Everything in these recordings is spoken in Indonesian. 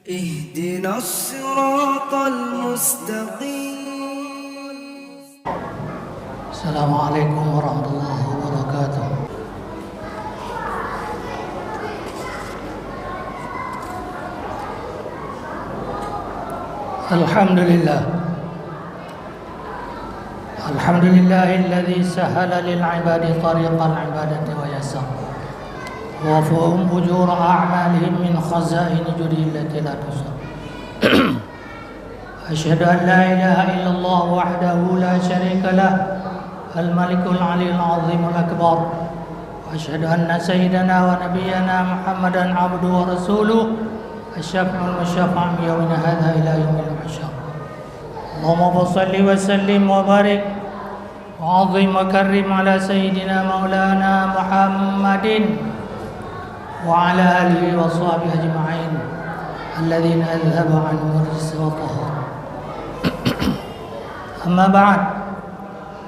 اهدنا الصراط المستقيم. السلام عليكم ورحمة الله وبركاته. الحمد لله الذي سهل للعباد طريق العبادة ويسر وفهم أجور أعمالهم من خزائن جوده التي لا تحصى. أشهد أن لا إله إلا الله وحده لا شريك له الملك العلي العظيم الأكبر، وأشهد أن سيدنا ونبينا محمدا عبده ورسوله الشفع المشفع من يومنا هذا إلى يوم المحشر. اللهم صل وسلم وبارك وعظم وكرم على سيدنا مولانا محمد وعلى آله وصحبه أجمعين الذين أذهب عنهم الرجس والطهر. أما بعد،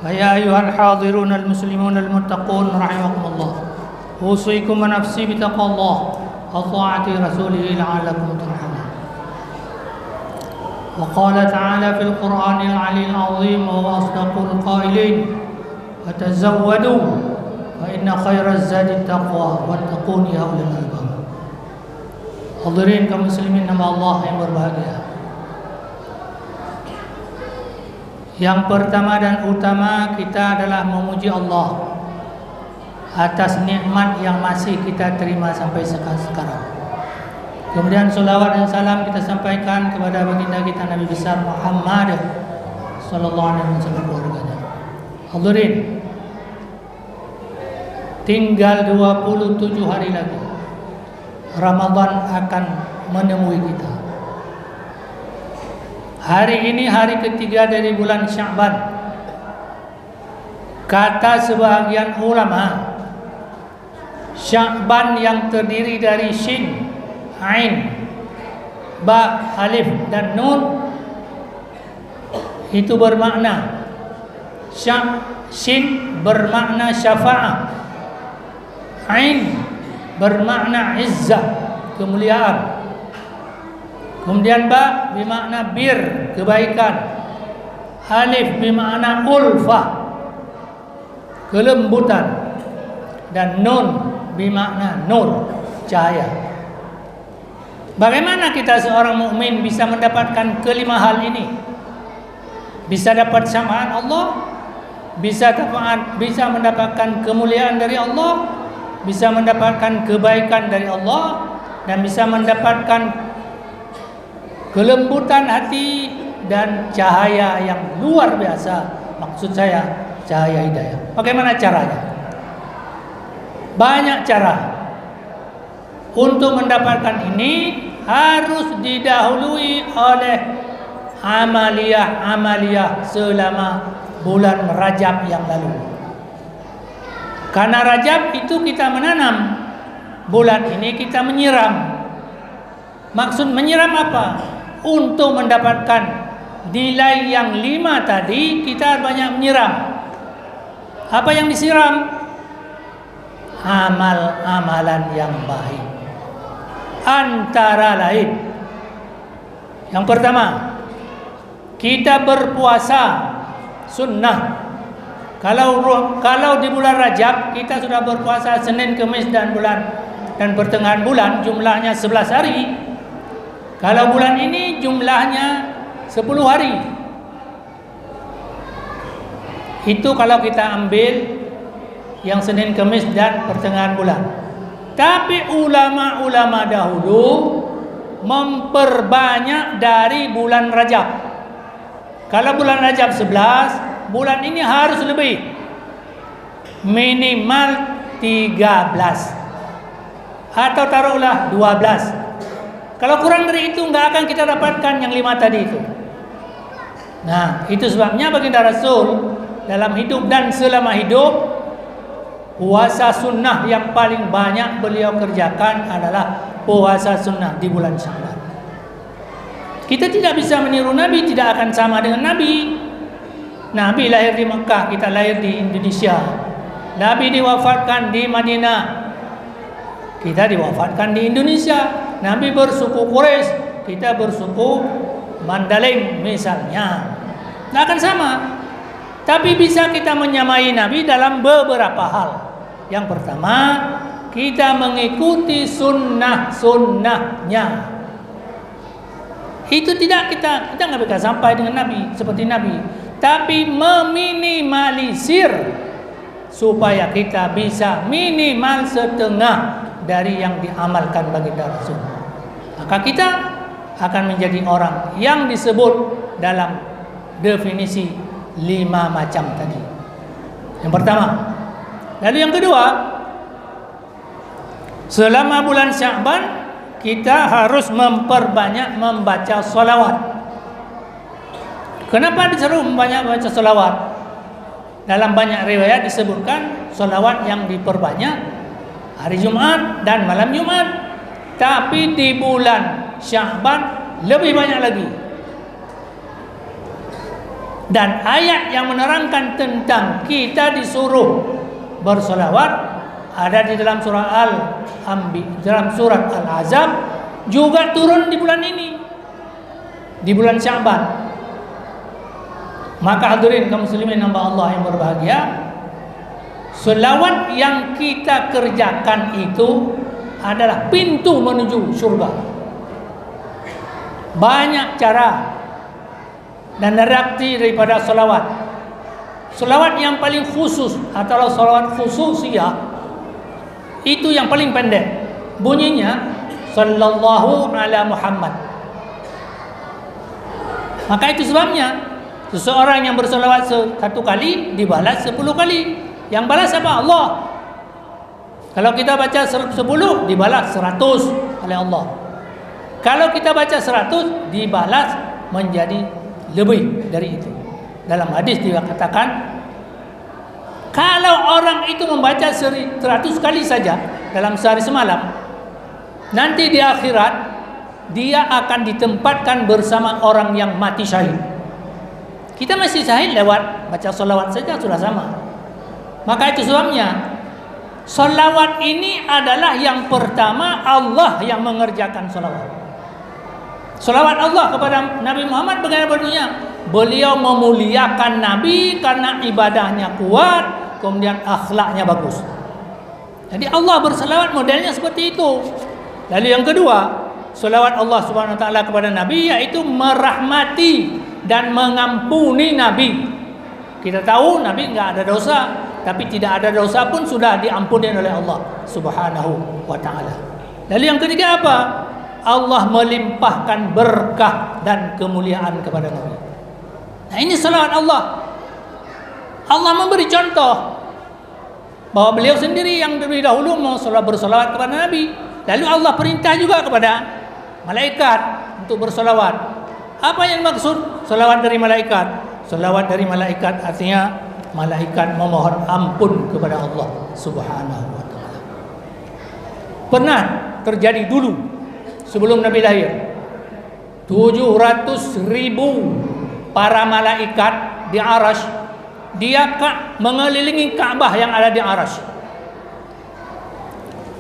فيا أيها الحاضرون المسلمون المتقون رحمكم الله، أوصيكم ونفسي بتقوى الله وطاعة رسوله لعلكم ترحمون. وقال تعالى في القرآن العلي العظيم وهو أصدق القائلين: وتزودوا فإن خير الزاد التقوى واتقون يا أولي الألباب. Hadirin kaum muslimin nama Allah yang berbahagia. Yang pertama dan utama kita adalah memuji Allah atas nikmat yang masih kita terima sampai sekarang. Kemudian salawat dan salam kita sampaikan kepada baginda kita Nabi besar Muhammad sallallahu alaihi wasallam keluarganya. Hadirin, tinggal 27 hari lagi Ramadan akan menemui kita. Hari ini hari ketiga dari bulan Sya'ban. Kata sebahagian ulama, Sya'ban yang terdiri dari Shin, Ain, Ba, Alif dan Nun itu bermakna Shin bermakna syafa'ah, Ain bermakna izzah, kemuliaan. Kemudian Ba bermakna bir, kebaikan. Alif bermakna ulfah, kelembutan. Dan Nun bermakna nur, cahaya. Bagaimana kita seorang mukmin bisa mendapatkan kelima hal ini? Bisa dapat syafa'at Allah, bisa mendapatkan kemuliaan dari Allah, bisa mendapatkan kebaikan dari Allah, dan bisa mendapatkan kelembutan hati dan cahaya yang luar biasa. Maksud saya cahaya hidayah. Bagaimana caranya? Banyak cara. Untuk mendapatkan ini harus didahului oleh amaliyah selama bulan Rajab yang lalu. Karena Rajab itu kita menanam, bulan ini kita menyiram. Maksud menyiram apa? Untuk mendapatkan nilai yang 5 tadi kita banyak menyiram. Apa yang disiram? Amal-amalan yang baik. Antara lain, yang pertama, kita berpuasa sunnah. Kalau di bulan Rajab kita sudah berpuasa Senin, Kamis dan pertengahan bulan, jumlahnya 11 hari. Kalau bulan ini jumlahnya 10 hari. Itu kalau kita ambil yang Senin, Kamis dan pertengahan bulan. Tapi ulama-ulama dahulu memperbanyak dari bulan Rajab. Kalau bulan Rajab 11, bulan ini harus lebih, minimal 13 atau taruhlah 12. Kalau kurang dari itu nggak akan kita dapatkan yang 5 tadi itu. Nah, itu sebabnya baginda Rasul dalam hidup dan selama hidup, puasa sunnah yang paling banyak beliau kerjakan adalah puasa sunnah di bulan Sya'ban. Kita tidak bisa meniru Nabi, tidak akan sama dengan Nabi. Nabi lahir di Mekah, kita lahir di Indonesia. Nabi diwafatkan di Madinah. Kita diwafatkan di Indonesia. Nabi bersuku Quraisy, kita bersuku Mandailing misalnya. Tidak akan sama. Tapi bisa kita menyamai Nabi dalam beberapa hal. Yang pertama, kita mengikuti sunnah-sunnahnya. Itu tidak kita nggak bisa sampai dengan Nabi seperti Nabi, tapi meminimalisir supaya kita bisa minimal setengah dari yang diamalkan baginda Rasul. Maka kita akan menjadi orang yang disebut dalam definisi 5 macam tadi. Yang pertama. Lalu yang kedua, selama bulan Sya'ban kita harus memperbanyak membaca sholawat. Kenapa disuruh membanyak membaca sholawat? Dalam banyak riwayat disebutkan sholawat yang diperbanyak hari Jumat dan malam Jumat. Tapi di bulan Sya'ban lebih banyak lagi. Dan ayat yang menerangkan tentang kita disuruh bersolawat ada di dalam surah dalam surat Al-Ahzab, juga turun di bulan ini, di bulan Sya'ban. Maka hadirin kaum muslimin hamba Allah yang berbahagia, selawat yang kita kerjakan itu adalah pintu menuju surga. Banyak cara dan redaksi daripada selawat. Selawat yang paling khusus atau selawat khususiyah itu yang paling pendek. Bunyinya sallallahu ala Muhammad. Maka itu sebabnya seseorang yang berselawat satu kali dibalas 10 kali. Yang balas apa? Allah. Kalau kita baca 10 dibalas 100 oleh Allah. Kalau kita baca 100 dibalas menjadi lebih dari itu. Dalam hadis dia katakan, kalau orang itu membaca 100 kali saja dalam sehari semalam, nanti di akhirat dia akan ditempatkan bersama orang yang mati syahid. Kita masih syahid lewat baca sholawat saja sudah sama. Maka itu sebabnya sholawat ini adalah yang pertama Allah yang mengerjakan sholawat. Sholawat Allah kepada Nabi Muhammad bagaimana bentuknya? Beliau memuliakan Nabi karena ibadahnya kuat, kemudian akhlaknya bagus. Jadi Allah berselawat modelnya seperti itu. Lalu yang kedua, selawat Allah Subhanahu wa taala kepada Nabi yaitu merahmati dan mengampuni Nabi. Kita tahu Nabi enggak ada dosa, tapi tidak ada dosa pun sudah diampuni oleh Allah Subhanahu wa taala. Lalu yang ketiga apa? Allah melimpahkan berkah dan kemuliaan kepada Nabi. Nah, ini selawat Allah. Allah memberi contoh bahwa beliau sendiri yang lebih dahulu mau bersolawat kepada Nabi. Lalu Allah perintah juga kepada malaikat untuk bersolawat. Apa yang maksud solawat dari malaikat? Solawat dari malaikat artinya malaikat memohon ampun kepada Allah Subhanahu wa taala. Pernah terjadi dulu sebelum Nabi lahir, 700.000 para malaikat di Arash, dia mengelilingi Ka'bah yang ada di Arash.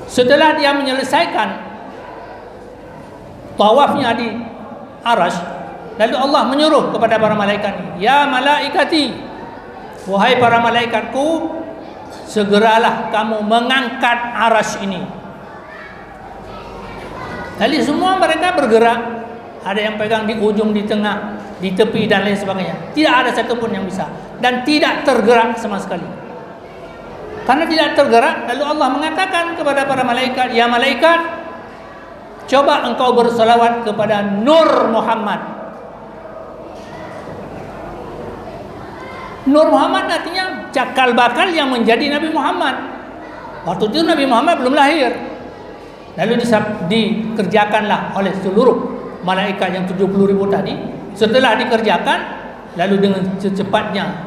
Setelah dia menyelesaikan tawafnya di Arash, lalu Allah menyuruh kepada para malaikat, ya malaikati, wahai para malaikatku, segeralah kamu mengangkat Arash ini. Lalu semua mereka bergerak. Ada yang pegang di ujung, di tengah, di tepi dan lain sebagainya. Tidak ada satupun yang bisa. Dan tidak tergerak sama sekali. Karena tidak tergerak, lalu Allah mengatakan kepada para malaikat, ya malaikat, coba engkau bersolawat kepada Nur Muhammad. Nur Muhammad artinya cakal bakal yang menjadi Nabi Muhammad. Waktu itu Nabi Muhammad belum lahir. Lalu dikerjakanlah oleh seluruh malaikat yang 70.000 tadi. Setelah dikerjakan, lalu dengan secepatnya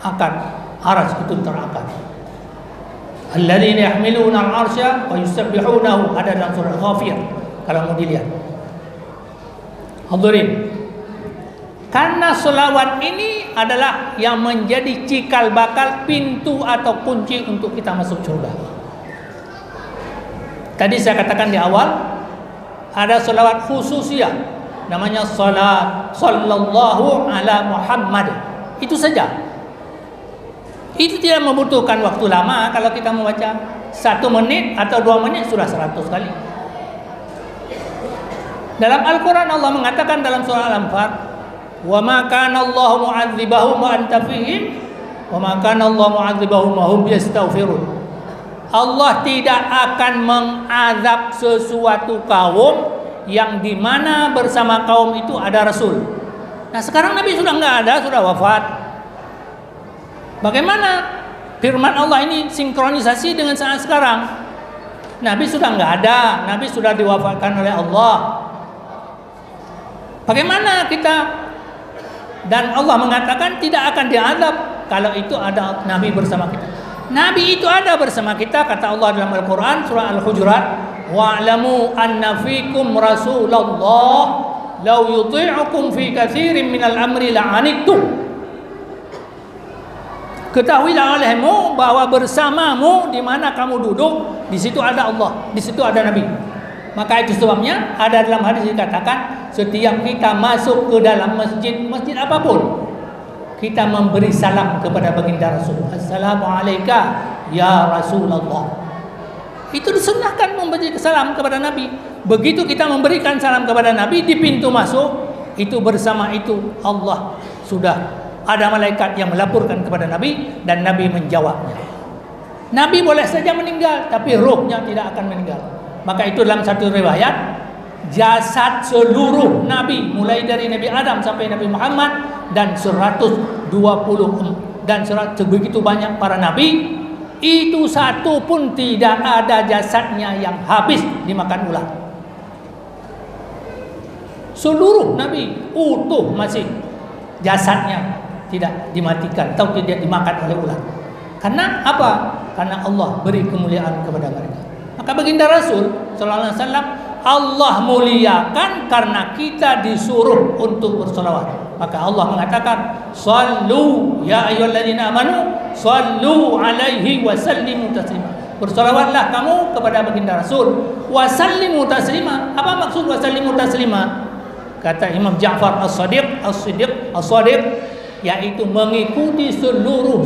akan Arash itu terangkat. Alladzina yahmiluna al-arsya wa yusabbihunahu, ada dalam surah Ghafir kalau mau dilihat. Hadirin, karena selawat ini adalah yang menjadi cikal bakal pintu atau kunci untuk kita masuk surga. Tadi saya katakan di awal, ada salawat khususiyah, namanya salat sallallahu ala Muhammad. Itu saja. Itu tidak membutuhkan waktu lama. Kalau kita membaca 1 menit atau 2 menit sudah 100 kali. Dalam Al-Quran Allah mengatakan dalam surah Al-Anfal, wa ma kana Allahu mu'adzibahum wa anta fihim wa ma kana Allahu mu'adzibahum wa hum yastaghfirun. Allah tidak akan mengazab sesuatu kaum yang di mana bersama kaum itu ada Rasul. Nah sekarang Nabi sudah enggak ada, sudah wafat. Bagaimana firman Allah ini sinkronisasi dengan saat sekarang? Nabi sudah enggak ada, Nabi sudah diwafatkan oleh Allah. Bagaimana kita? Dan Allah mengatakan tidak akan diazab kalau itu ada Nabi bersama kita. Nabi itu ada bersama kita, kata Allah dalam Al-Quran surah Al-Hujurat, wa'lamu anna fikum Rasulullah law yuti'ukum fi katsirin minal amri la'anittum. Ketahuilah olehmu bahwa bersamamu di mana kamu duduk, di situ ada Allah, di situ ada Nabi. Maka itu sebabnya ada dalam hadis dikatakan, setiap kita masuk ke dalam masjid apapun, kita memberi salam kepada baginda Rasul. Assalamualaikum ya Rasulullah. Itu disunnahkan memberi salam kepada Nabi. Begitu kita memberikan salam kepada Nabi di pintu masuk, itu bersama itu Allah sudah ada malaikat yang melaporkan kepada Nabi dan Nabi menjawabnya. Nabi boleh saja meninggal, tapi rohnya tidak akan meninggal. Maka itu dalam satu riwayat, jasad seluruh Nabi mulai dari Nabi Adam sampai Nabi Muhammad dan 120 dan begitu banyak para nabi, itu satu pun tidak ada jasadnya yang habis dimakan ular. Seluruh nabi utuh masih, jasadnya tidak dimatikan atau tidak dimakan oleh ular. Karena apa? Karena Allah beri kemuliaan kepada mereka. Maka baginda Rasul sallallahu alaihi wasallam Allah muliakan karena kita disuruh untuk bersolawat. Maka Allah mengatakan, sallu ya ayyuhalladzina amanu sallu alaihi wa sallimu taslima. Bersolawatlah kamu kepada baginda Rasul wa sallimu taslima. Apa maksud wa sallimu taslima? Kata Imam Ja'far As-Sadiq, yaitu mengikuti seluruh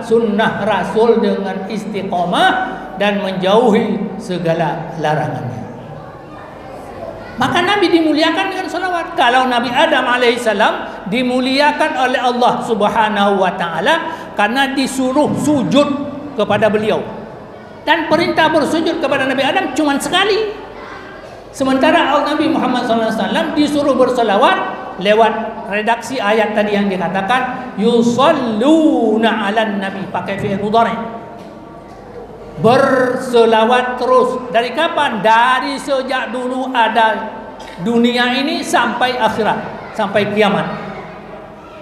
sunnah Rasul dengan istiqamah dan menjauhi segala larangannya. Maka Nabi dimuliakan dengan salawat. Kalau Nabi Adam alaihissalam dimuliakan oleh Allah subhanahu wa ta'ala karena disuruh sujud kepada beliau. Dan perintah bersujud kepada Nabi Adam cuma sekali. Sementara Nabi Muhammad SAW disuruh bersalawat lewat redaksi ayat tadi yang dikatakan yusalluna 'alan nabi, pakai fi'il mudhari'. Berselawat terus. Dari kapan? Dari sejak dulu ada dunia ini sampai akhirat, sampai kiamat.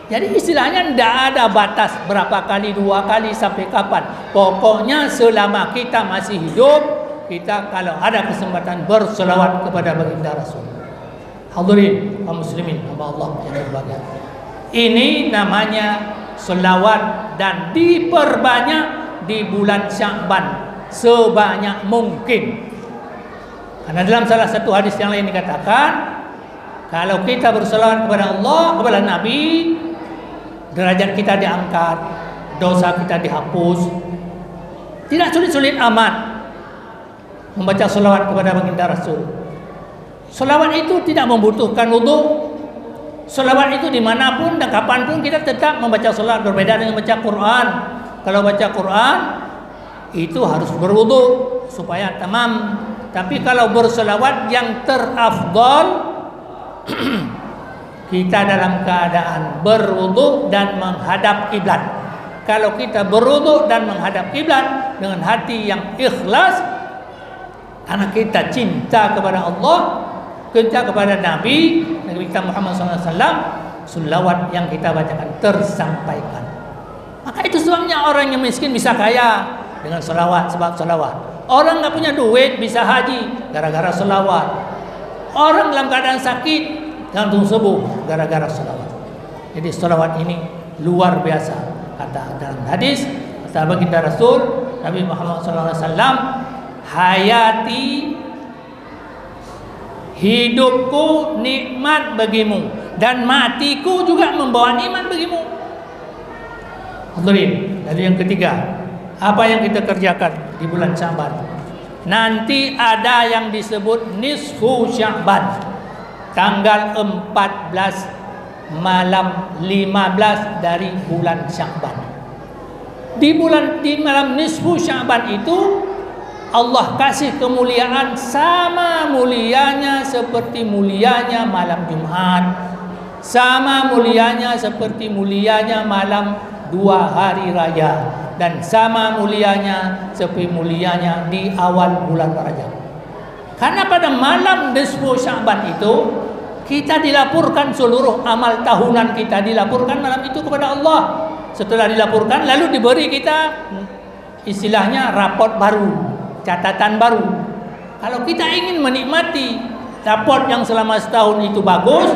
Jadi istilahnya tidak ada batas berapa kali, 2 kali, sampai kapan. Pokoknya selama kita masih hidup, kita kalau ada kesempatan berselawat kepada baginda Rasul. Hadirin kaum muslimin, hamba Allah yang berbahagia. Ini namanya selawat dan diperbanyak di bulan Sya'ban sebanyak mungkin. Karena dalam salah satu hadis yang lain dikatakan, kalau kita berselawat kepada Allah, kepada Nabi, derajat kita diangkat, dosa kita dihapus. Tidak sulit-sulit amat membaca selawat kepada baginda Rasul. Selawat itu tidak membutuhkan wudu. Selawat itu dimanapun dan kapanpun kita tetap membaca selawat, berbeda dengan baca Quran. Kalau baca Quran itu harus berwudu supaya tamam. Tapi kalau berselawat yang terafdal kita dalam keadaan berwudu dan menghadap kiblat. Kalau kita berwudu dan menghadap kiblat dengan hati yang ikhlas karena kita cinta kepada Allah, cinta kepada Nabi kita Muhammad SAW, selawat yang kita bacakan tersampaikan. Maka itu sebabnya orang yang miskin bisa kaya dengan selawat, sebab selawat. Orang nggak punya duit bisa haji gara-gara selawat. Orang dalam keadaan sakit langsung sembuh gara-gara selawat. Jadi selawat ini luar biasa. Kata dalam hadis, kata baginda Rasul Nabi Muhammad SAW, hayati, hidupku nikmat bagimu, dan matiku juga membawa nikmat bagimu. Hadirin, lalu yang ketiga, apa yang kita kerjakan di bulan Sya'ban? Nanti ada yang disebut nisfu Sya'ban, tanggal 14 malam 15 dari bulan Sya'ban. Di malam nisfu Sya'ban itu Allah kasih kemuliaan sama mulianya seperti mulianya malam Jumat, sama mulianya seperti mulianya malam 2 hari raya, dan sama mulianya seperti mulianya di awal bulan Rajab. Karena pada malam nisfu Sya'ban itu kita dilaporkan seluruh amal tahunan kita, dilaporkan malam itu kepada Allah. Setelah dilaporkan, lalu diberi kita istilahnya raport baru, catatan baru. Kalau kita ingin menikmati raport yang selama setahun itu bagus,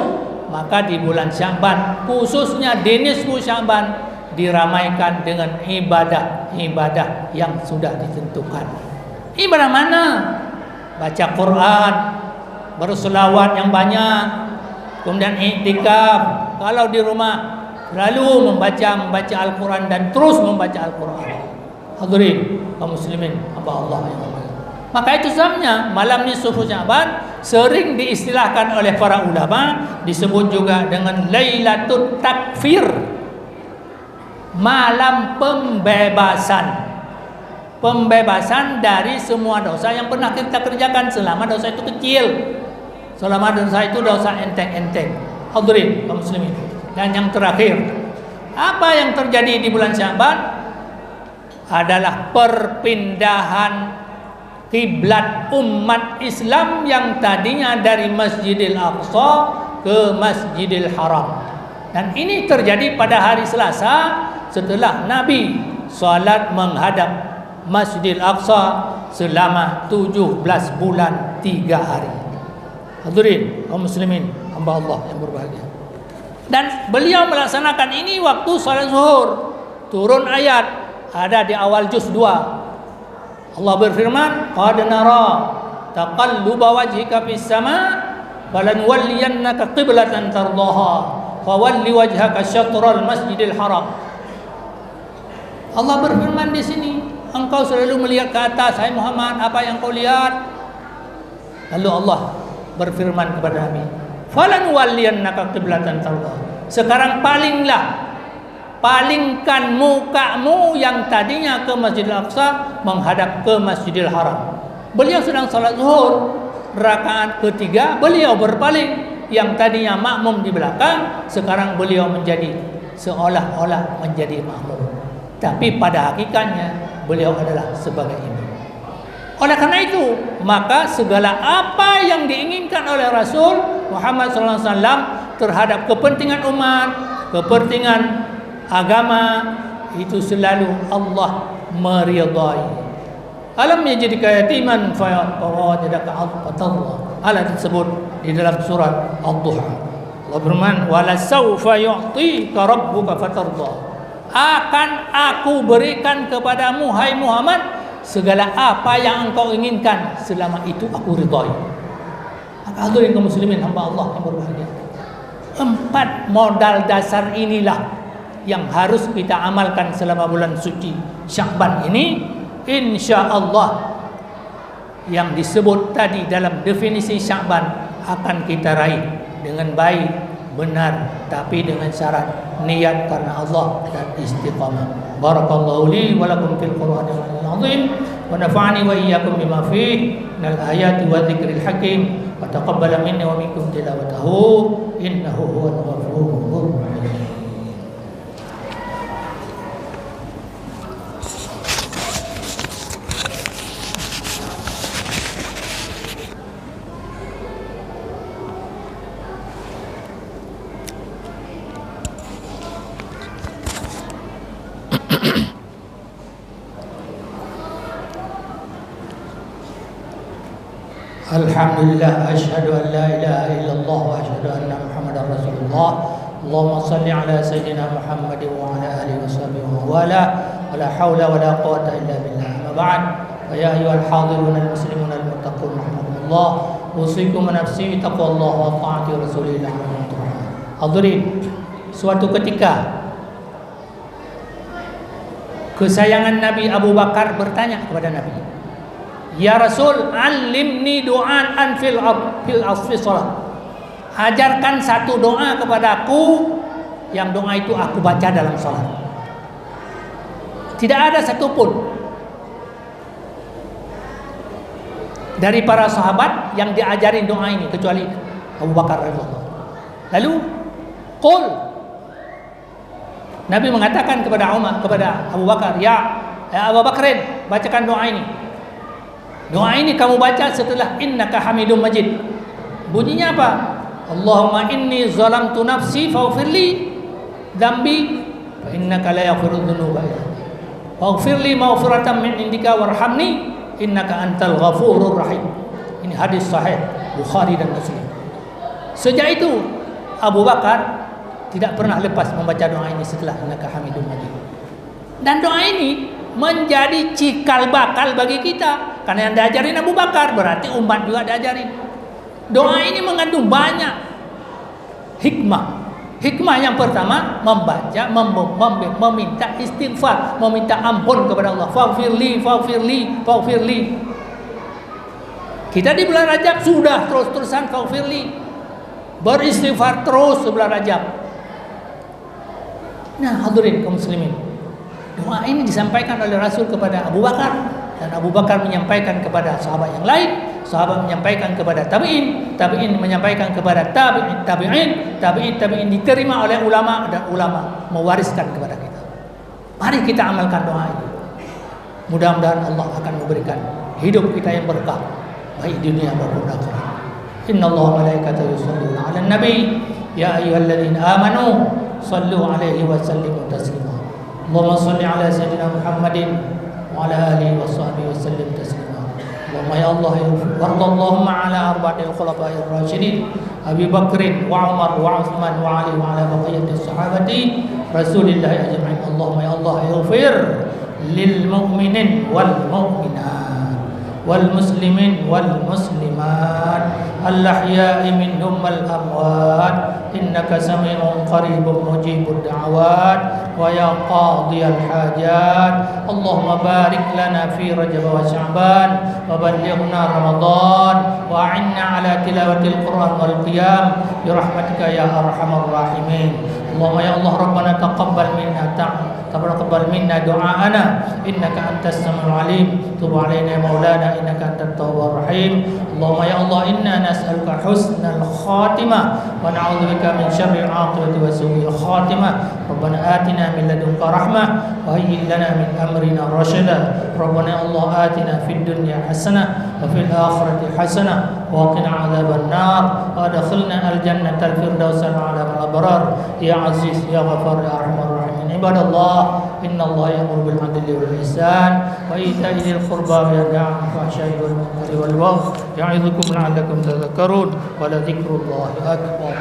maka di bulan Sya'ban, khususnya di nisfu Sya'ban, diramaikan dengan ibadah-ibadah yang sudah ditentukan. Ibadah mana? Baca Quran, berselawat yang banyak, kemudian iktikaf. Kalau di rumah, lalu membaca Al-Quran dan terus membaca Al-Quran. Hadirin kaum muslimin hamba Allah yang mulia. Maka itu sebabnya malam nisfu Sya'ban sering diistilahkan oleh para ulama disebut juga dengan Lailatul Takfir, malam pembebasan dari semua dosa yang pernah kita kerjakan selama dosa itu kecil, selama dosa itu dosa enteng-enteng. Hadirin kaum muslimin. Dan yang terakhir, apa yang terjadi di bulan Sya'ban adalah perpindahan kiblat umat Islam yang tadinya dari Masjidil Aqsa ke Masjidil Haram. Dan ini terjadi pada hari Selasa setelah Nabi salat menghadap Masjidil Aqsa selama 17 bulan 3 hari. Hadirin kaum muslimin hamba Allah yang berbahagia. Dan beliau melaksanakan ini waktu salat zuhur. Turun ayat ada di awal juz 2. Allah berfirman, "Qad nara taqalluba wajhika fis sama' falanwalliyannaka qiblatan tardaha fawalli wajhaka syatral masjidil haram." Allah berfirman di sini, engkau selalu melihat ke atas, hai Muhammad, apa yang kau lihat? Lalu Allah berfirman kepada Nabi, "Falanwalliyannaka qiblatan tardaha." Sekarang palingkan mukamu yang tadinya ke Masjidil Aqsa menghadap ke Masjidil Haram. Beliau sedang salat zuhur, rakaat ketiga beliau berpaling, yang tadinya makmum di belakang sekarang beliau menjadi seolah-olah menjadi makmum, tapi pada hakikatnya beliau adalah sebagai imam. Oleh karena itu, maka segala apa yang diinginkan oleh Rasul Muhammad SAW terhadap kepentingan umat, kepentingan agama, itu selalu Allah meridai. Alam yajidka yatiman fawajadaka 'abdan. Ayat tersebut di dalam surat Ad-Duha. Allah berfirman, "Wala sawfa yu'tika rabbuka fatarda." Akan aku berikan kepadamu hai Muhammad segala apa yang engkau inginkan, selama itu aku ridai. Maka hadirin kaum muslimin hamba Allah yang berbahagia, 4 modal dasar inilah yang harus kita amalkan selama bulan suci Sya'ban ini. Insya Allah yang disebut tadi dalam definisi Sya'ban akan kita raih dengan baik, benar, tapi dengan syarat niat karena Allah dan istiqamah. Barakallahu li wa lakum fil Qur'anil azim wa nafa'ani wa iyyakum bima fihi minal ayati wa dzikril hakim wa taqabbala minni wa minkum tilawatahu innahu huwal ghafurur rahim. Alhamdulillah, asyhadu an la ilaha illallah wa asyhadu anna Muhammadar Rasulullah. Allahumma salli ala sayyidina Muhammad wa ala alihi washabihi wa wala, wala haula wala quwwata illa billah. Amma ba'd. Ya ayyuhal hadirun al-muslimun al-muttaqun rahimakumullah, usikum wa nafsi taqwallah wa ta'ati rasulillah. Hadirin, suatu ketika kesayangan Nabi Abu Bakar bertanya kepada Nabi, "Ya Rasul, alimni du'an fil salat." Ajarkan satu doa kepadaku yang doa itu aku baca dalam salat. Tidak ada satupun dari para sahabat yang diajarin doa ini kecuali Abu Bakar radhiyallahu. Lalu qul, Nabi mengatakan kepada Abu Bakar, ya Abu Bakrin, bacakan doa ini. Doa ini kamu baca setelah innaka hamidum majid. Bunyinya apa? Allahumma inni zalamtu nafsi faghfirli dzambi fa innaka la yaghfiru dzunuba illa anta. Faghfirli maghfiratan min indika warhamni innaka antal ghafurur rahim. Ini hadis sahih Bukhari dan Muslim. Sejak itu Abu Bakar tidak pernah lepas membaca doa ini setelah innaka hamidum majid. Dan doa ini menjadi cikal bakal bagi kita, karena yang diajarin Abu Bakar berarti umat juga diajarin. Doa ini mengandung banyak hikmah. Hikmah yang pertama, membaca, meminta istighfar, meminta ampun kepada Allah. Faghfirli, faghfirli, faghfirli. Kita di bulan Rajab sudah terus-terusan faghfirli, beristighfar terus di bulan Rajab. Nah, hadirin kaum muslimin, doa ini disampaikan oleh Rasul kepada Abu Bakar, dan Abu Bakar menyampaikan kepada sahabat yang lain, sahabat menyampaikan kepada tabi'in, tabi'in menyampaikan kepada tabi'in diterima oleh ulama, dan ulama mewariskan kepada kita. Mari kita amalkan doa ini. Mudah-mudahan Allah akan memberikan hidup kita yang berkah, baik di dunia maupun akhirat. Innallaha wa malaikatahu yusholluna 'alan nabi, ya ayyuhalladzina amanu shallu 'alaihi wa sallimu taslima. Allahumma shalli 'ala sayyidina Muhammadin wa 'ala alihi wa sahbihi wa sallim taslima. Allahumma ya Allah warḍallahumma 'ala arba'ati khulafa'ir rasyidin Abi Bakrin wa Umar wa Utsman wa Ali wa 'ala baqiyati sahabati Rasulillah ajma'in. Allahumma ya Allah ighfir lil mu'minin wal mu'minat wal muslimin wal muslimat al-ahya'i minhum wal amwat innaka sami'un qaribun mujibud da'awat wa ya qadiyal hajat. Allahumma barik lana fi Rajab wa Sya'ban wa ballighna Ramadan wa a'inna ala tilawatil Qur'an wal qiyam bi rahmatika ya arhamar rahimin. Allahumma ya Allah rabbana taqabbal minna du'aana innaka antas samiul alim tub alaina ya maulana innaka antat tawwabur rahim. Allahumma ya Allah inna nas'aluka husnal khatimah wa na'udzubika min syarril 'aqibati wa su'il khatimah. Rabbana atina min ladunka rahmah wa hayyi' lana min amrina rasyada. Rabbana ya Allah atina fid dunya hasanah wa fil akhirati hasanah wa qina 'adzaban nar wa adkhilna al jannatal firdausa ma'al abrar ya aziz ya ghafar ya arhamar rahimin. Ibadallah, innallaha ya'muru bil 'adli wal ihsan wa ita'i dzil qurba wa yanha 'anil fahsya'i wal munkari wal baghi ya'idzukum la'allakum tadhakkarun wa la dzikrullahi akbar.